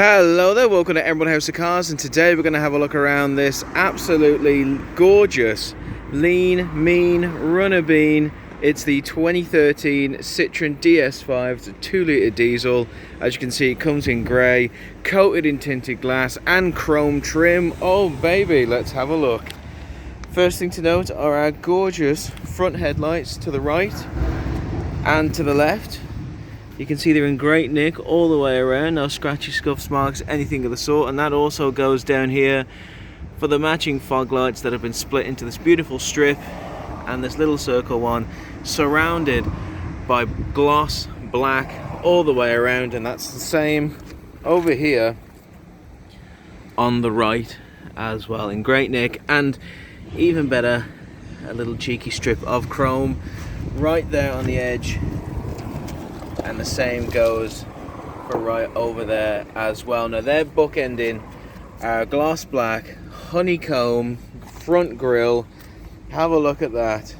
Hello there, welcome to Emerald House of Cars, and today we're going to have a look around this absolutely gorgeous, lean, mean runner bean. It's the 2013 Citroen DS5. It's a 2-litre diesel. As you can see, it comes in grey, coated in tinted glass and chrome trim. Oh baby, let's have a look. First thing to note are our gorgeous front headlights to the right and to the left. You can see they're in great nick all the way around, no scratchy scuffs, marks, anything of the sort. And that also goes down here for the matching fog lights that have been split into this beautiful strip and this little circle one, surrounded by gloss black all the way around. And that's the same over here on the right as well, in great nick, and even better, a little cheeky strip of chrome right there on the edge. And the same goes for right over there as well. Now they're bookending our gloss black honeycomb front grille. Have a look at that,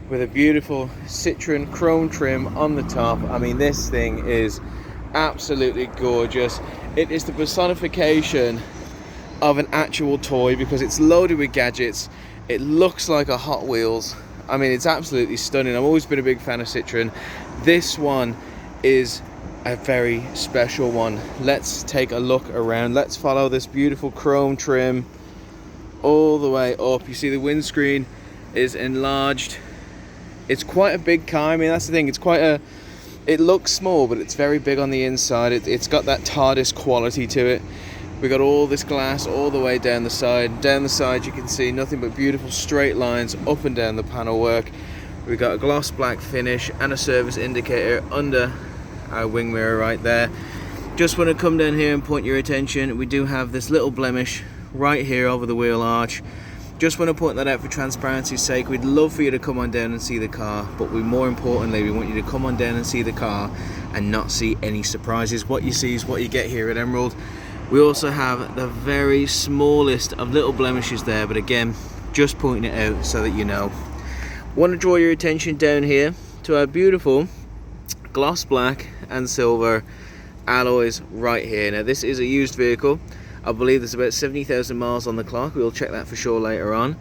with a beautiful Citroen chrome trim on the top. I mean, this thing is absolutely gorgeous. It is the personification of an actual toy because it's loaded with gadgets. It looks like a Hot Wheels. I mean, it's absolutely stunning. I've always been a big fan of Citroen. This one is a very special one. Let's take a look around. Let's follow this beautiful chrome trim all the way up. You see the windscreen is enlarged. It's quite a big car. I mean, that's the thing. It's quite a... It looks small, but it's very big on the inside. It's got that TARDIS quality to it. We got all this glass all the way down the side. Down the side you can see nothing but beautiful straight lines up and down the panel work. We've got a gloss black finish and a service indicator under our wing mirror right there. Just want to come down here and point your attention, we do have this little blemish right here over the wheel arch. Just want to point that out for transparency's sake. We'd love for you to come on down and see the car, but more importantly, we want you to come on down and see the car and not see any surprises. What you see is what you get here at Emerald. We also have the very smallest of little blemishes there, but again, just pointing it out so that you know. Want to draw your attention down here to our beautiful gloss black and silver alloys right here. Now this is a used vehicle. I believe there's about 70,000 miles on the clock. We'll check that for sure later on.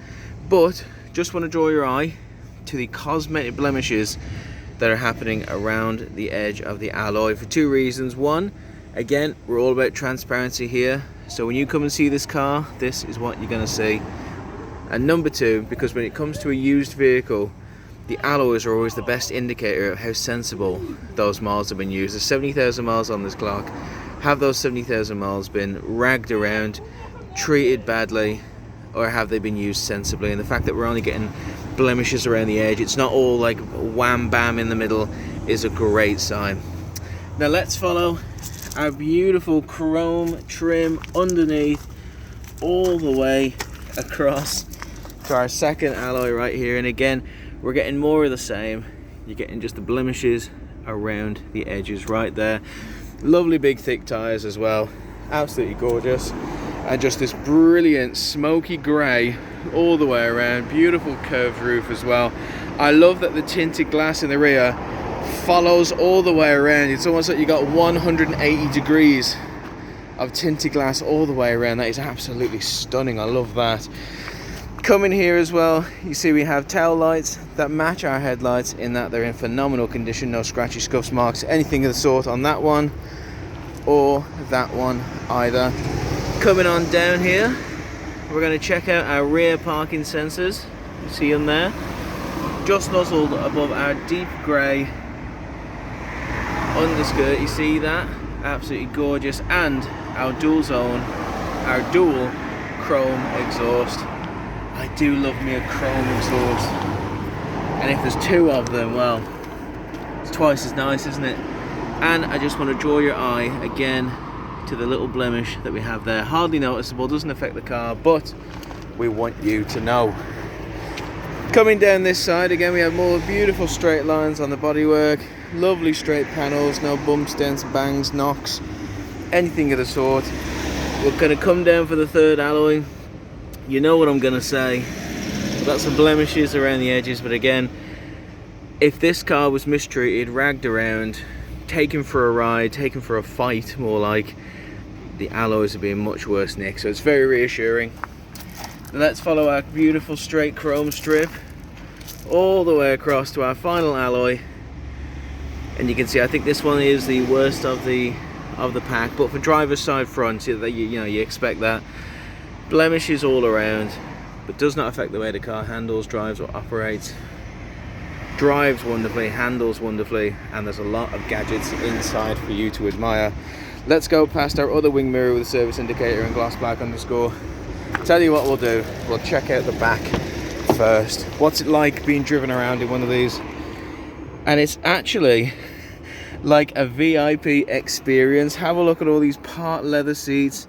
But just want to draw your eye to the cosmetic blemishes that are happening around the edge of the alloy for two reasons. One, again, we're all about transparency here. So when you come and see this car, this is what you're going to see. And number two, because when it comes to a used vehicle, the alloys are always the best indicator of how sensible those miles have been used. There's 70,000 miles on this clock. Have those 70,000 miles been ragged around, treated badly, or have they been used sensibly? And the fact that we're only getting blemishes around the edge, it's not all like wham bam in the middle, is a great sign. Now let's follow our beautiful chrome trim underneath all the way across to our second alloy right here. And again, we're getting more of the same. You're getting just the blemishes around the edges right there. Lovely big thick tires as well, absolutely gorgeous. And just this brilliant smoky grey all the way around. Beautiful curved roof as well. I love that the tinted glass in the rear follows all the way around. It's almost like you got 180 degrees of tinted glass all the way around. That is absolutely stunning. I love that. Coming here as well, you see we have tail lights that match our headlights in that they're in phenomenal condition. No scratchy scuffs, marks, anything of the sort on that one or that one either. Coming on down here, we're going to check out our rear parking sensors. You see them there, just nuzzled above our deep grey underskirt. You see that? Absolutely gorgeous. And our dual zone, our dual chrome exhaust. I do love me a chrome exhaust, and if there's two of them, well, it's twice as nice, isn't it? And I just want to draw your eye again to the little blemish that we have there. Hardly noticeable, doesn't affect the car, but we want you to know. Coming down this side again, we have more beautiful straight lines on the bodywork. Lovely straight panels, no bumps, dents, bangs, knocks, anything of the sort. We're going to come down for the third alloy. You know what I'm going to say. We've got some blemishes around the edges, but again, if this car was mistreated, ragged around, taken for a ride, taken for a fight more like, the alloys have been much worse nicked, so it's very reassuring. Let's follow our beautiful straight chrome strip all the way across to our final alloy, and you can see I think this one is the worst of the pack, but for driver's side front, you know, you expect that. Blemishes all around, but does not affect the way the car handles, drives or operates. Drives wonderfully, handles wonderfully, and there's a lot of gadgets inside for you to admire. Let's go past our other wing mirror with a service indicator and gloss black underscore. Tell you what we'll do, we'll check out the back first. What's it like being driven around in one of these? And it's actually like a VIP experience. Have a look at all these part leather seats.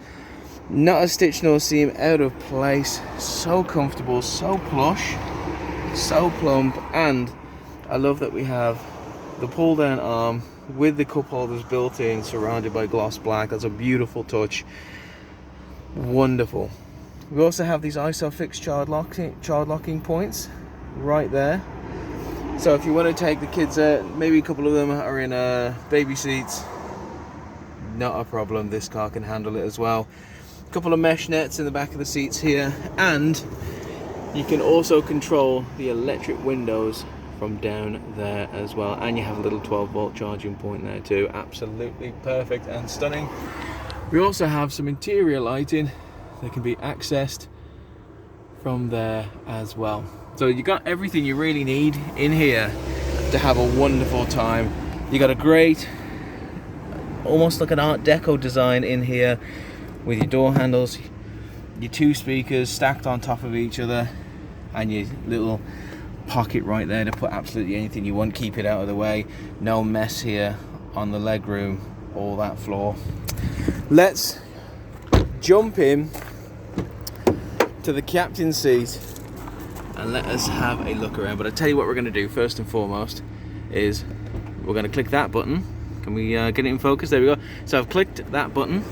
Not a stitch nor seam out of place. So comfortable, so plush, so plump, and I love that we have the pull down arm with the cup holders built in, surrounded by gloss black. That's a beautiful touch. Wonderful. We also have these ISOFIX child locking points right there. So if you want to take the kids out, maybe a couple of them are in baby seats, not a problem. This car can handle it as well. A couple of mesh nets in the back of the seats here, and you can also control the electric windows from down there as well, and you have a little 12-volt charging point there too. Absolutely perfect and stunning. We also have some interior lighting that can be accessed from there as well. So you got everything you really need in here to have a wonderful time. You got a great, almost like an Art Deco design in here with your door handles, your two speakers stacked on top of each other, and your little pocket right there to put absolutely anything you want. Keep it out of the way. No mess here on the legroom or that floor. Let's jump in to the captain's seat and let us have a look around. But I'll tell you what we're going to do first and foremost is we're going to click that button. Can we get it in focus? There we go. So I've clicked that button,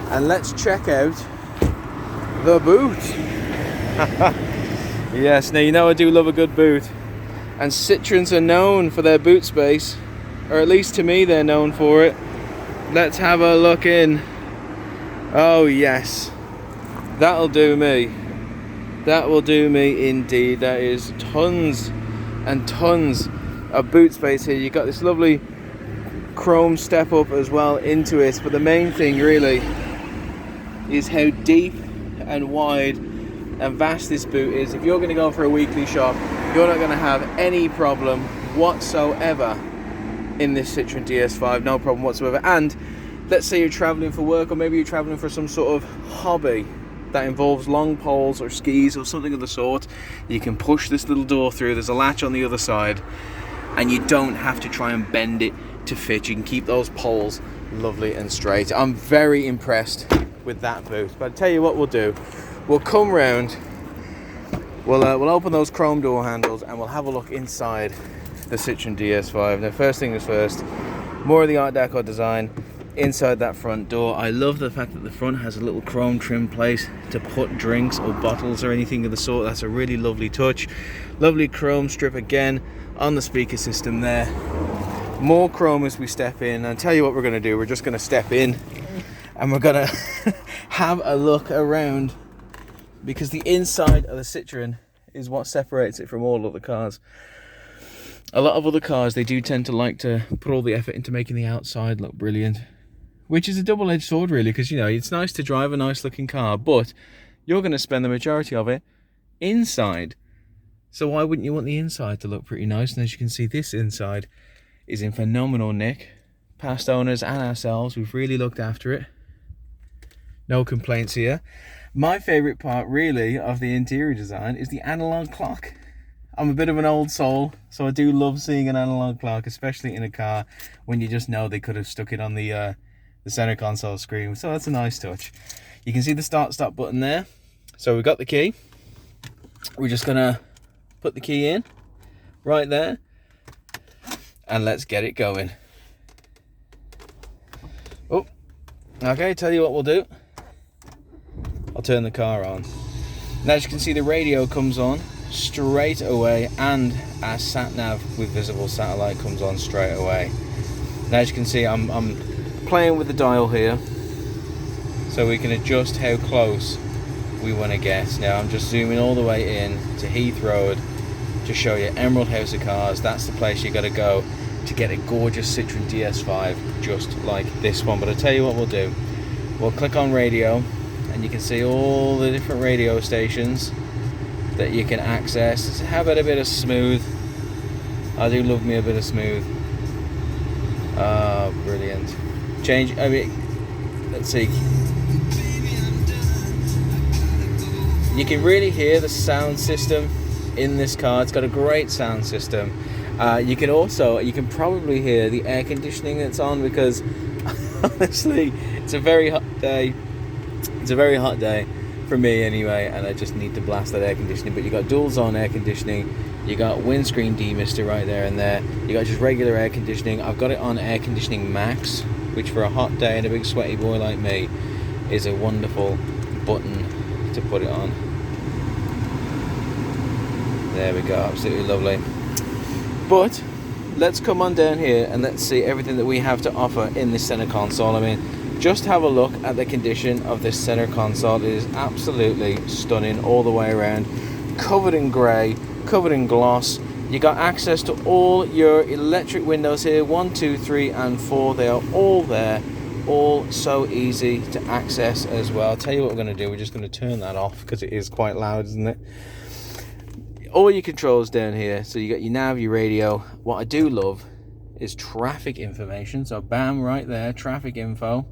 and let's check out the boot. Yes, now you know I do love a good boot, and Citroens are known for their boot space, or at least to me they're known for it. Let's have a look in. Oh yes, that'll do me. That will do me indeed. There is tons and tons of boot space here. You've got this lovely chrome step up as well into it, but the main thing really is how deep and wide and vast this boot is. If you're going to go for a weekly shop, you're not going to have any problem whatsoever in this Citroen DS5, no problem whatsoever. And let's say you're traveling for work, or maybe you're traveling for some sort of hobby that involves long poles or skis or something of the sort, you can push this little door through. There's a latch on the other side, and you don't have to try and bend it to fit. You can keep those poles lovely and straight. I'm very impressed with that boot. But I'll tell you what we'll do. We'll come round, we'll open those chrome door handles, and we'll have a look inside the Citroen DS5. Now first thing is first, more of the Art Deco design inside that front door. I love the fact that the front has a little chrome trim place to put drinks or bottles or anything of the sort. That's a really lovely touch. Lovely chrome strip again on the speaker system there. More chrome as we step in. And I'll tell you what we're going to do. We're just going to step in and we're going to have a look around, because the inside of the Citroen is what separates it from all other cars. A lot of other cars, they do tend to like to put all the effort into making the outside look brilliant, which is a double-edged sword really, because you know it's nice to drive a nice looking car, but you're going to spend the majority of it inside. So why wouldn't you want the inside to look pretty nice? And as you can see, this inside is in phenomenal nick. Past owners and ourselves, we've really looked after it. No complaints here. My favourite part really of the interior design is the analog clock. I'm a bit of an old soul, so I do love seeing an analog clock, especially in a car when you just know they could have stuck it on the center console screen. So that's a nice touch. You can see the start-stop button there. So we've got the key. We're just gonna put the key in right there, and let's get it going. Oh, okay, tell you what we'll do. I'll turn the car on. Now as you can see, the radio comes on straight away, and our sat nav with visible satellite comes on straight away. Now as you can see, I'm playing with the dial here, so we can adjust how close we want to get. Now I'm just zooming all the way in to Heath Road to show you Emerald House of Cars. That's the place you got to go to get a gorgeous Citroen DS5 just like this one. But I'll tell you what we'll do. We'll click on radio and you can see all the different radio stations that you can access. How about a bit of smooth? I do love me a bit of smooth. Oh, brilliant. Change, I mean, let's see. You can really hear the sound system in this car. It's got a great sound system. You can probably hear the air conditioning that's on, because honestly, it's a very hot day. It's a very hot day for me anyway, and I just need to blast that air conditioning. But you got dual zone air conditioning, you got windscreen demister right there and there, you got just regular air conditioning. I've got it on air conditioning max, which for a hot day and a big sweaty boy like me is a wonderful button to put it on. There we go, absolutely lovely. But let's come on down here and let's see everything that we have to offer in this center console. I mean, just have a look at the condition of this center console. It is absolutely stunning all the way around, covered in grey, covered in gloss. You got access to all your electric windows here, 1, 2, 3 and 4. They are all there, all so easy to access as well. I'll tell you what we're going to do. We're just going to turn that off because it is quite loud, isn't it? All your controls down here. So you got your nav, your radio. What I do love is traffic information. So bam, right there, traffic info.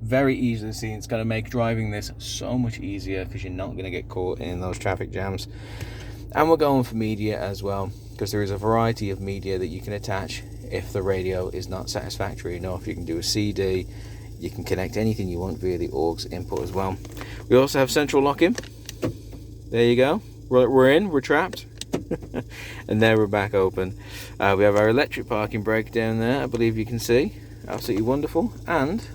Very easy to see. It's going to make driving this so much easier because you're not going to get caught in those traffic jams. And we're going for media as well, because there is a variety of media that you can attach if the radio is not satisfactory enough. You can do a CD, you can connect anything you want via the aux input as well. We also have central locking. There you go. We're in, we're trapped. And there we're back open. We have our electric parking brake down there, I believe you can see. Absolutely wonderful. And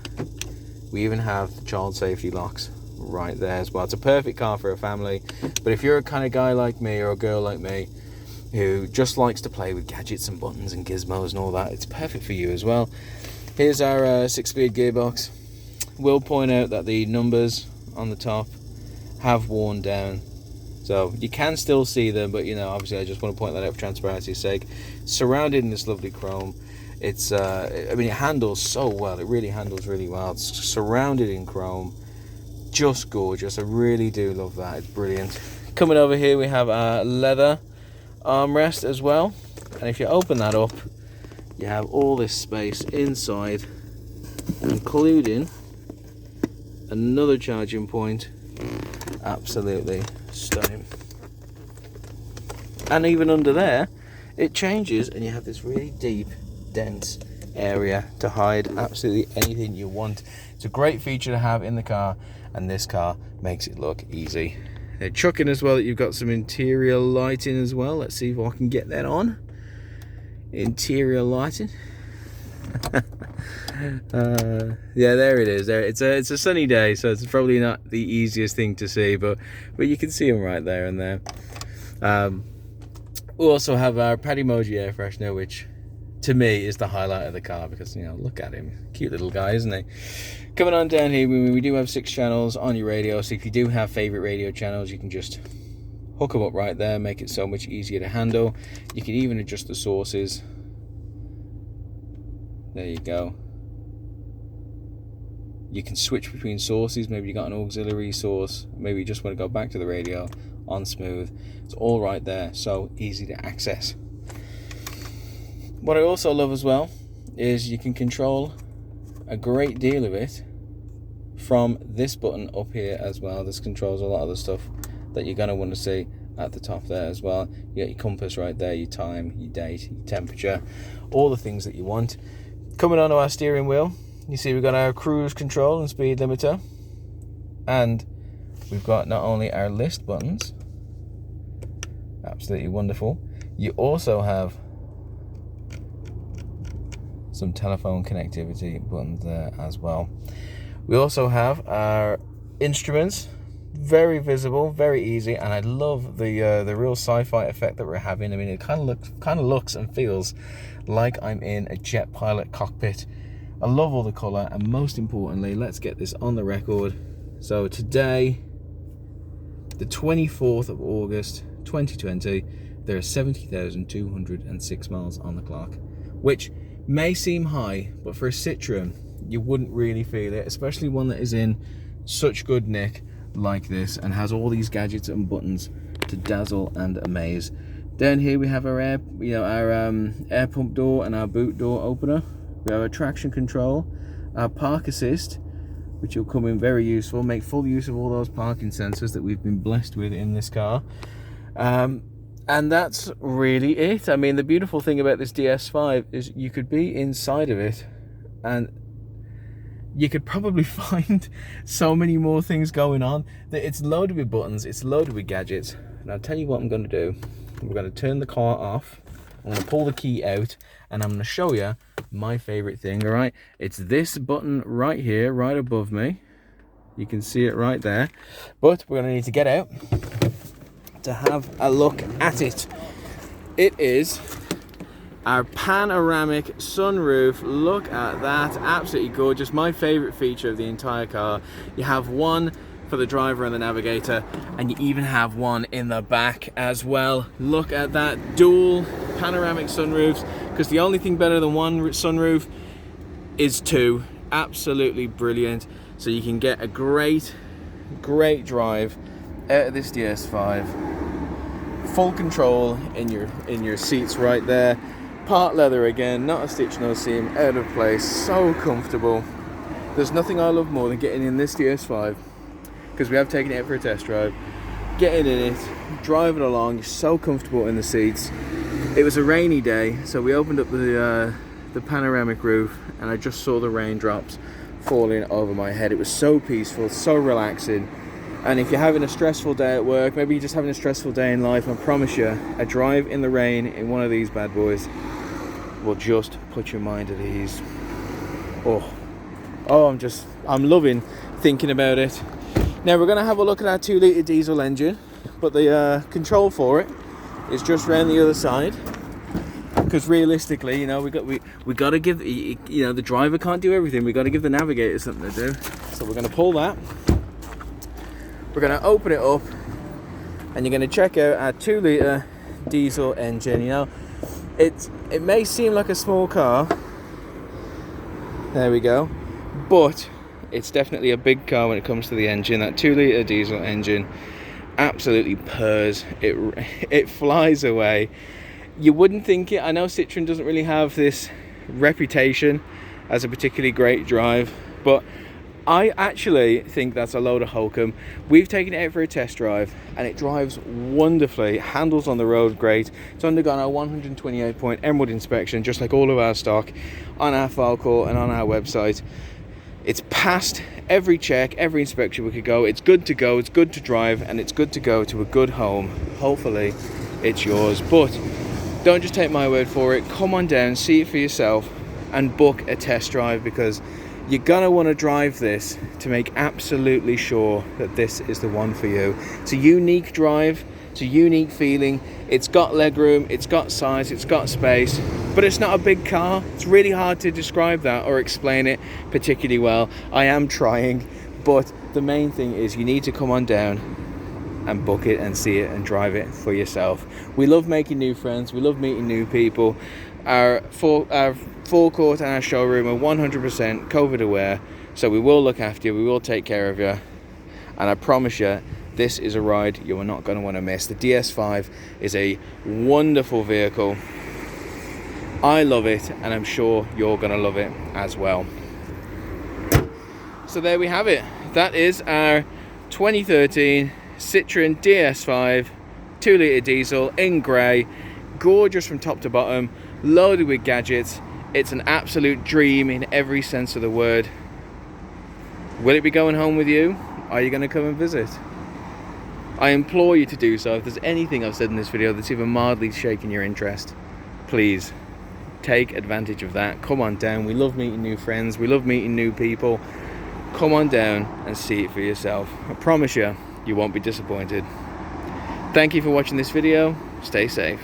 we even have child safety locks right there as well. It's a perfect car for a family. But if you're a kind of guy like me or a girl like me who just likes to play with gadgets and buttons and gizmos and all that, it's perfect for you as well. Here's our 6-speed gearbox. We'll point out that the numbers on the top have worn down, so you can still see them, but you know, obviously I just want to point that out for transparency's sake. Surrounded in this lovely chrome. It's I mean, it handles so well. It really handles really well. It's surrounded in chrome. Just gorgeous. I really do love that. It's brilliant. Coming over here we have a leather armrest as well, and if you open that up, you have all this space inside, including another charging point. Absolutely stunning. And even under there it changes and you have this really deep, dense area to hide absolutely anything you want. It's a great feature to have in the car, and this car makes it look easy. They're chucking as well that you've got some interior lighting as well. Let's see if I can get that on. Interior lighting. Yeah, there it is. There, it's a sunny day, so it's probably not the easiest thing to see, but you can see them right there and there. We also have our Pad Emoji air freshener, which to me is the highlight of the car, because you know, look at him, cute little guy, isn't he? Coming on down here, we do have 6 channels on your radio, so if you do have favorite radio channels, you can just hook them up right there, make it so much easier to handle. You can even adjust the sources. There you go. You can switch between sources. Maybe you got an auxiliary source, maybe you just want to go back to the radio on smooth. It's all right there, so easy to access. What I also love as well is you can control a great deal of it from this button up here as well. This controls a lot of the stuff that you're going to want to see at the top there as well. You got your compass right there, your time, your date, your temperature, all the things that you want. Coming onto our steering wheel, you see we've got our cruise control and speed limiter, and we've got not only our list buttons, absolutely wonderful, you also have some telephone connectivity buttons there as well. We also have our instruments, very visible, very easy, and I love the real sci-fi effect that we're having. I mean, it kind of looks and feels like I'm in a jet pilot cockpit I love all the colour, and most importantly, let's get this on the record. So today, the 24th of August 2020, there are 70,206 miles on the clock, which may seem high, but for a Citroen you wouldn't really feel it, especially one that is in such good nick like this and has all these gadgets and buttons to dazzle and amaze. Down here we have our air pump door and our boot door opener. We have our traction control, our park assist, which will come in very useful. Make full use of all those parking sensors that we've been blessed with in this car. And that's really it. I mean, the beautiful thing about this DS5 is you could be inside of it and you could probably find so many more things going on. That it's loaded with buttons, it's loaded with gadgets. And I'll tell you what I'm going to do. We're going to turn the car off. I'm going to pull the key out and I'm going to show you my favorite thing. All right, it's this button right here, right above me. You can see it right there. But we're going to need to get out to have a look at it. It is our panoramic sunroof. Look at that, absolutely gorgeous. My favorite feature of the entire car. You have one for the driver and the navigator, and you even have one in the back as well. Look at that, dual panoramic sunroofs, because the only thing better than one sunroof is two. Absolutely brilliant. So you can get a great drive out of this DS5. Full control in your seats right there. Part leather again, not a stitch, no seam, out of place, so comfortable. There's nothing I love more than getting in this DS5, because we have taken it out for a test drive. Getting in it, driving along, you're so comfortable in the seats. It was a rainy day, so we opened up the panoramic roof, and I just saw the raindrops falling over my head. It was so peaceful, so relaxing. And if you're having a stressful day at work, maybe you're just having a stressful day in life, I promise you, a drive in the rain in one of these bad boys will just put your mind at ease. I'm loving thinking about it. Now we're going to have a look at our 2-litre diesel engine, but the control for it is just around the other side. Because realistically, you know, we got to give, you know, the driver can't do everything. We got to give the navigator something to do. So we're going to pull that. We're going to open it up, and you're going to check out our 2-litre diesel engine. You know, it may seem like a small car. There we go, but it's definitely a big car when it comes to the engine. That 2-litre diesel engine absolutely purrs. It flies away. You wouldn't think it. I know Citroen doesn't really have this reputation as a particularly great drive, but I actually think that's a load of hokum. We've taken it out for a test drive and it drives wonderfully. It handles on the road great. It's undergone our 128-point Emerald inspection, just like all of our stock, on our file call and on our website. It's passed every check, every inspection we could go. It's good to go, it's good to drive, and it's good to go to a good home. Hopefully it's yours. But don't just take my word for it. Come on down, see it for yourself, and book a test drive, because you're gonna want to drive this to make absolutely sure that this is the one for you. It's a unique drive, it's a unique feeling. It's got legroom, it's got size, it's got space, but it's not a big car. It's really hard to describe that or explain it particularly well. I am trying, but the main thing is you need to come on down and book it and see it and drive it for yourself. We love making new friends, we love meeting new people. Our forecourt and our showroom are 100% COVID aware, so we will look after you, we will take care of you, and I promise you, this is a ride you are not going to want to miss. The DS5 is a wonderful vehicle. I love it, and I'm sure you're going to love it as well. So there we have it. That is our 2013 Citroen DS5 2-litre diesel in grey, gorgeous from top to bottom, loaded with gadgets. It's an absolute dream in every sense of the word. Will it be going home with you? Are you going to come and visit? I implore you to do so. If there's anything I've said in this video that's even mildly shaking your interest, please take advantage of that. Come on down. We love meeting new friends, we love meeting new people. Come on down and see it for yourself. I promise you, you won't be disappointed. Thank you for watching this video. Stay safe.